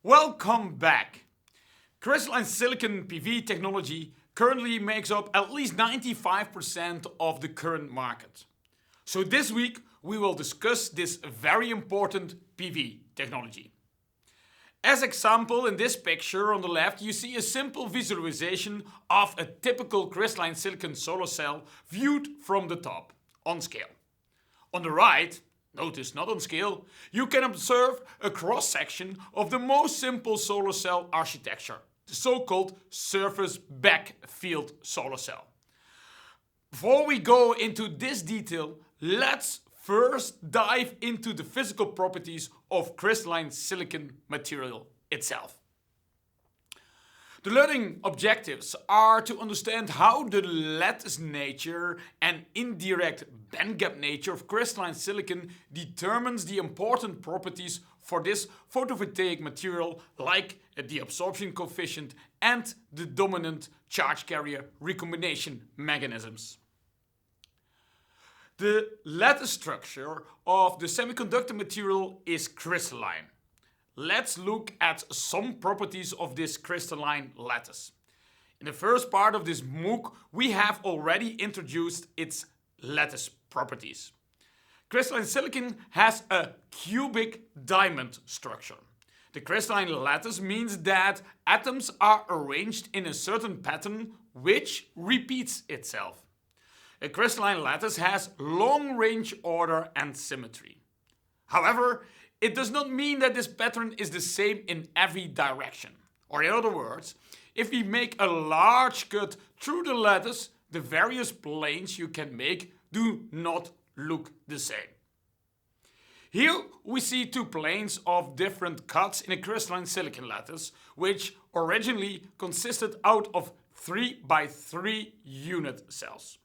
Welcome back. Crystalline silicon PV technology currently makes up at least 95% of the current market. So this week we will discuss this very important PV technology. As example, in this picture on the left you see a simple visualization of a typical crystalline silicon solar cell viewed from the top, on scale. On the right, notice not on scale, you can observe a cross-section of the most simple solar cell architecture, the so-called surface backfield solar cell. Before we go into this detail, let's first dive into the physical properties of crystalline silicon material itself. The learning objectives are to understand how the lattice nature and indirect bandgap nature of crystalline silicon determines the important properties for this photovoltaic material, like the absorption coefficient and the dominant charge carrier recombination mechanisms. The lattice structure of the semiconductor material is crystalline. Let's look at some properties of this crystalline lattice. In the first part of this MOOC, we have already introduced its lattice properties. Crystalline silicon has a cubic diamond structure. The crystalline lattice means that atoms are arranged in a certain pattern which repeats itself. A crystalline lattice has long range order and symmetry. However, it does not mean that this pattern is the same in every direction. Or in other words, if we make a large cut through the lattice, the various planes you can make do not look the same. Here we see two planes of different cuts in a crystalline silicon lattice, which originally consisted out of 3 by 3 unit cells.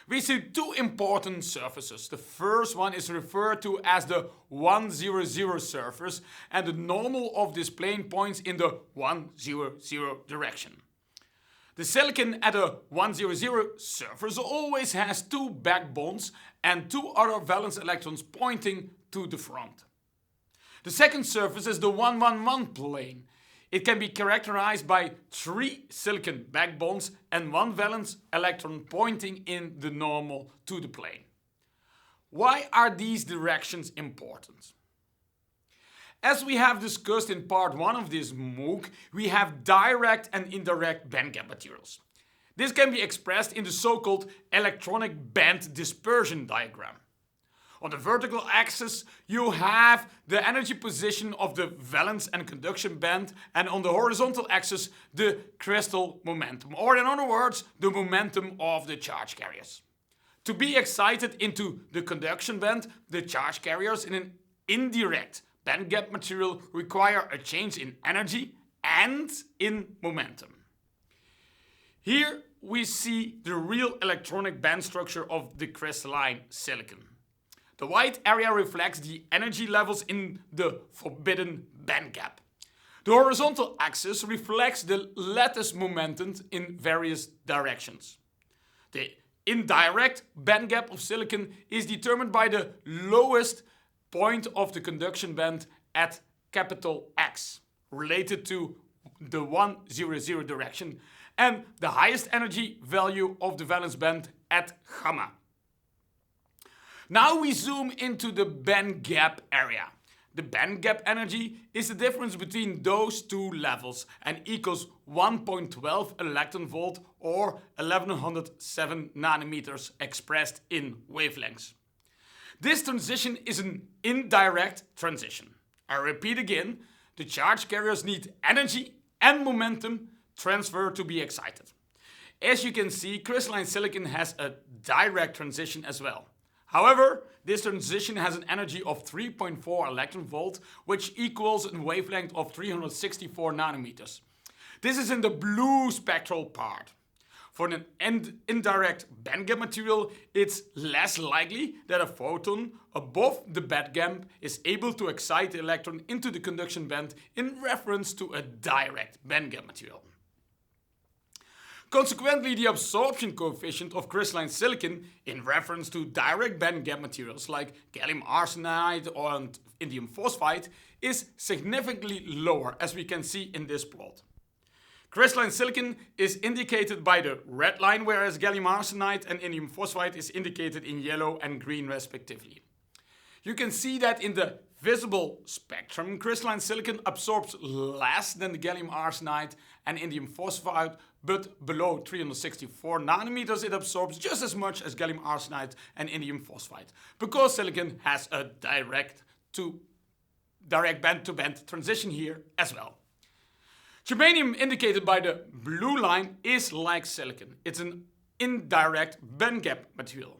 We see two important surfaces. The first one is referred to as the 100 surface, and the normal of this plane points in the 100 direction. The silicon at a 100 surface always has two back bonds and two other valence electrons pointing to the front. The second surface is the 111 plane. It can be characterized by 3 silicon back bonds and 1 valence electron pointing in the normal to the plane. Why are these directions important? As we have discussed in part 1 of this MOOC, we have direct and indirect bandgap materials. This can be expressed in the so-called electronic band dispersion diagram. On the vertical axis, you have the energy position of the valence and conduction band, and on the horizontal axis, the crystal momentum, or in other words, the momentum of the charge carriers. To be excited into the conduction band, the charge carriers in an indirect bandgap material require a change in energy and in momentum. Here we see the real electronic band structure of the crystalline silicon. The white area reflects the energy levels in the forbidden bandgap. The horizontal axis reflects the lattice momentum in various directions. The indirect bandgap of silicon is determined by the lowest point of the conduction band at capital X, related to the 100 direction, and the highest energy value of the valence band at gamma. Now we zoom into the bandgap area. The bandgap energy is the difference between those two levels and equals 1.12 electron volt or 1107 nanometers expressed in wavelengths. This transition is an indirect transition. I repeat again, the charge carriers need energy and momentum transfer to be excited. As you can see, crystalline silicon has a direct transition as well. However, this transition has an energy of 3.4 electron volt, which equals a wavelength of 364 nanometers. This is in the blue spectral part. For an indirect bandgap material, it's less likely that a photon above the bandgap is able to excite the electron into the conduction band in reference to a direct bandgap material. Consequently, the absorption coefficient of crystalline silicon in reference to direct bandgap materials like gallium arsenide or indium phosphide is significantly lower, as we can see in this plot. Crystalline silicon is indicated by the red line, whereas gallium arsenide and indium phosphide is indicated in yellow and green respectively. You can see that in the visible spectrum, crystalline silicon absorbs less than the gallium arsenide and indium phosphide, but below 364 nanometers it absorbs just as much as gallium arsenide and indium phosphide, because silicon has a direct band-to-band transition here as well. Germanium, indicated by the blue line, is like silicon. It's an indirect bandgap material.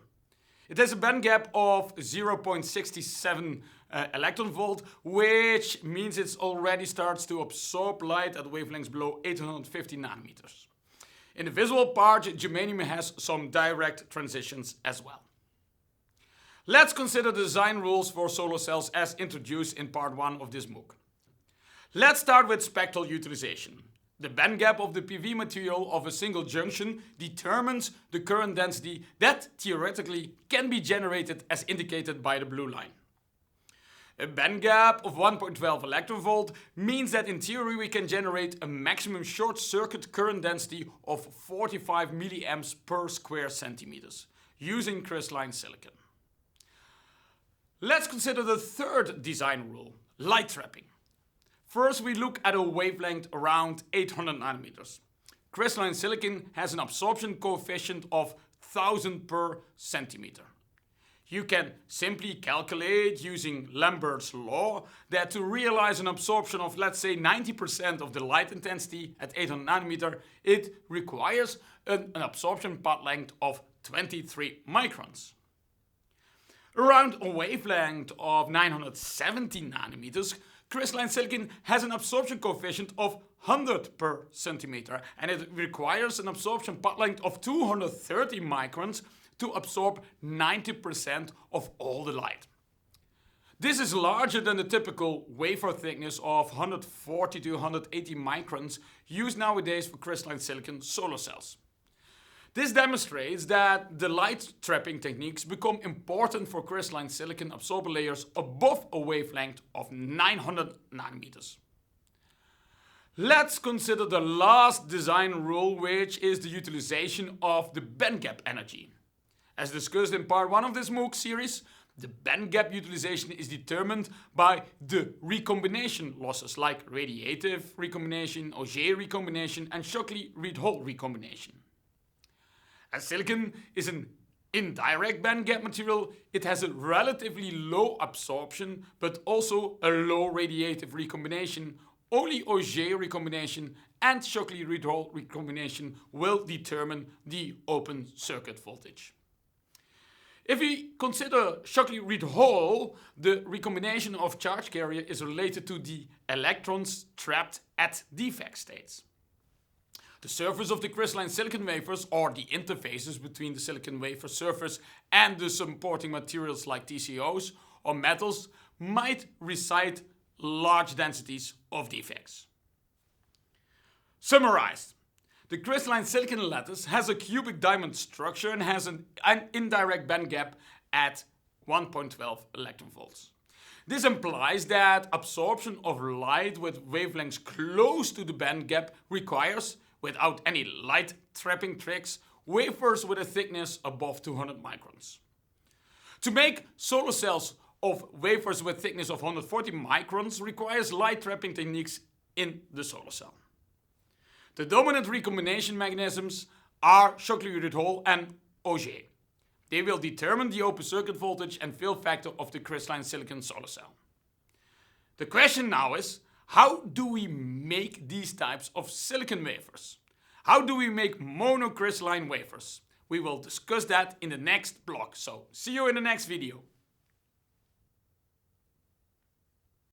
It has a bandgap of 0.67 electron volt, which means it already starts to absorb light at wavelengths below 850 nanometers. In the visible part, germanium has some direct transitions as well. Let's consider the design rules for solar cells as introduced in part 1 of this MOOC. Let's start with spectral utilization. The bandgap of the PV material of a single junction determines the current density that theoretically can be generated as indicated by the blue line. A bandgap of 1.12 electron volt means that in theory we can generate a maximum short circuit current density of 45 milliamps per square centimeters using crystalline silicon. Let's consider the third design rule, light trapping. First, we look at a wavelength around 800 nanometers. Crystalline silicon has an absorption coefficient of 1000 per centimeter. You can simply calculate using Lambert's law that to realize an absorption of, let's say, 90% of the light intensity at 800 nanometer, it requires an absorption path length of 23 microns. Around a wavelength of 970 nanometers, crystalline silicon has an absorption coefficient of 100 per centimeter, and it requires an absorption path length of 230 microns to absorb 90% of all the light. This is larger than the typical wafer thickness of 140 to 180 microns used nowadays for crystalline silicon solar cells. This demonstrates that the light trapping techniques become important for crystalline silicon absorber layers above a wavelength of 900 nanometers. Let's consider the last design rule, which is the utilization of the bandgap energy. As discussed in part 1 of this MOOC series, the bandgap utilization is determined by the recombination losses like radiative recombination, Auger recombination, and Shockley-Reed-Hall recombination. As silicon is an indirect bandgap material, it has a relatively low absorption but also a low radiative recombination. Only Auger recombination and Shockley-Reed-Hall recombination will determine the open circuit voltage. If we consider Shockley-Reed-Hall, the recombination of charge carrier is related to the electrons trapped at defect states. The surface of the crystalline silicon wafers, or the interfaces between the silicon wafer surface and the supporting materials like TCOs or metals, might recite large densities of defects. Summarized, the crystalline silicon lattice has a cubic diamond structure and has an indirect bandgap at 1.12 electron volts. This implies that absorption of light with wavelengths close to the bandgap requires, without any light trapping tricks, wafers with a thickness above 200 microns. To make solar cells of wafers with thickness of 140 microns requires light trapping techniques in the solar cell. The dominant recombination mechanisms are Shockley-Reed-Hall and Auger. They will determine the open circuit voltage and fill factor of the crystalline silicon solar cell. The question now is, how do we make these types of silicon wafers? How do we make monocrystalline wafers? We will discuss that in the next block, so see you in the next video.